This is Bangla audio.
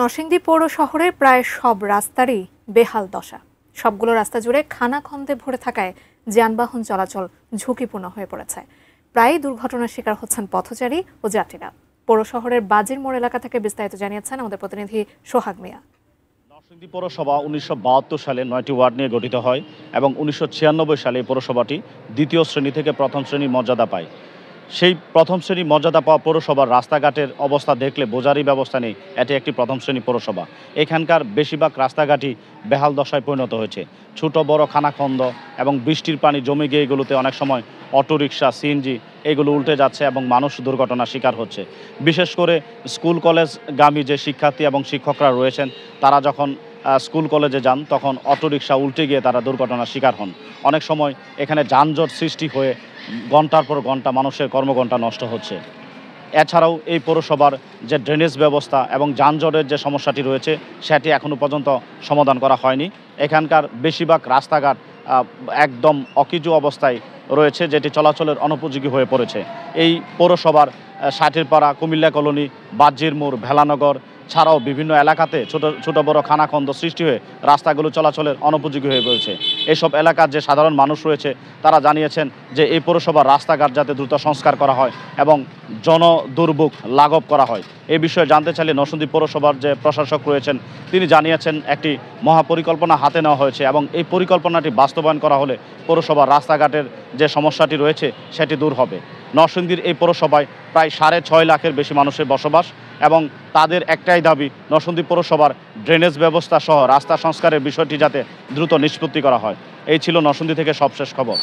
নরসিংদী পৌর শহরের প্রায় সব রাস্তারই বেহাল দশা। সবগুলো রাস্তা জুড়ে খানাখন্দে ভরে থাকায় যানবাহন চলাচল ঝুঁকিপূর্ণ হয়ে পড়েছে। প্রায়ই দুর্ঘটনার শিকার হচ্ছেন পথচারী ও যাত্রীরা। পৌর শহরের বাজির মোড় এলাকা থেকে বিস্তারিত জানিয়েছেন আমাদের প্রতিনিধি সোহাগ মিয়া। নরসিংদী পৌরসভা 1972 সালে 9টি ওয়ার্ড নিয়ে গঠিত হয় এবং 1996 সালে এই পৌরসভাটি দ্বিতীয় শ্রেণী থেকে প্রথম শ্রেণীর মর্যাদা পায়। সেই প্রথম শ্রেণী মর্যাদা পাওয়া পৌরসভার রাস্তাঘাটের অবস্থা দেখলে বোঝারই ব্যবস্থা নেই এটি একটি প্রথম শ্রেণী পৌরসভা। এখানকার বেশিরভাগ রাস্তাঘাটই বেহাল দশায় পরিণত হয়েছে। ছোট বড় খানাখন্দ এবং বৃষ্টির পানি জমে গিয়ে এগুলোতে অনেক সময় অটোরিকশা, সিএনজি এগুলো উল্টে যাচ্ছে এবং মানুষ দুর্ঘটনার শিকার হচ্ছে। বিশেষ করে স্কুল কলেজগামী যে শিক্ষার্থী এবং শিক্ষকরা রয়েছেন তারা যখন স্কুল কলেজে যান তখন অটোরিকশা উল্টে গিয়ে তারা দুর্ঘটনার শিকার হন। অনেক সময় এখানে যানজট সৃষ্টি হয়ে ঘন্টার পর ঘন্টা মানুষের কর্মঘণ্টা নষ্ট হচ্ছে। এছাড়াও এই পৌরসভার যে ড্রেনেজ ব্যবস্থা এবং যানজটের যে সমস্যাটি রয়েছে সেটি এখনও পর্যন্ত সমাধান করা হয়নি। এখানকার বেশিরভাগ রাস্তাঘাট একদম অকিজু অবস্থায় রয়েছে, যেটি চলাচলের অনুপযোগী হয়ে পড়েছে। এই পৌরসভার ষাটেরপাড়া, কুমিল্লা কলোনি, বাজির মোড়, ভেলানগর ছাড়াও বিভিন্ন এলাকাতে ছোট বড় খানাখন্দ সৃষ্টি হয়ে রাস্তাগুলো চলাচলের অনুপযোগী হয়ে পড়েছে। এসব এলাকার যে সাধারণ মানুষ রয়েছে তারা জানিয়েছেন যে এই পৌরসভার রাস্তাঘাট যাতে দ্রুত সংস্কার করা হয় এবং জনদুর্ভোগ লাঘব করা হয়। এই বিষয়ে জানতে চাইলে নরসিংদী পৌরসভার যে প্রশাসক রয়েছেন তিনি জানিয়েছেন একটি মহাপরিকল্পনা হাতে নেওয়া হয়েছে এবং এই পরিকল্পনাটি বাস্তবায়ন করা হলে পৌরসভার রাস্তাঘাটের যে সমস্যাটি রয়েছে সেটি দূর হবে। নরসিংদীর এই পৌরসভায় প্রায় 6.5 লাখের বেশি মানুষের বসবাস এবং তাদের একটাই দাবি নরসিংদী পৌরসভার ড্রেনেজ ব্যবস্থা সহ রাস্তা সংস্কারের বিষয়টি যাতে দ্রুত নিষ্পত্তি করা হয়। এই ছিল নরসিংদী থেকে সবশেষ খবর।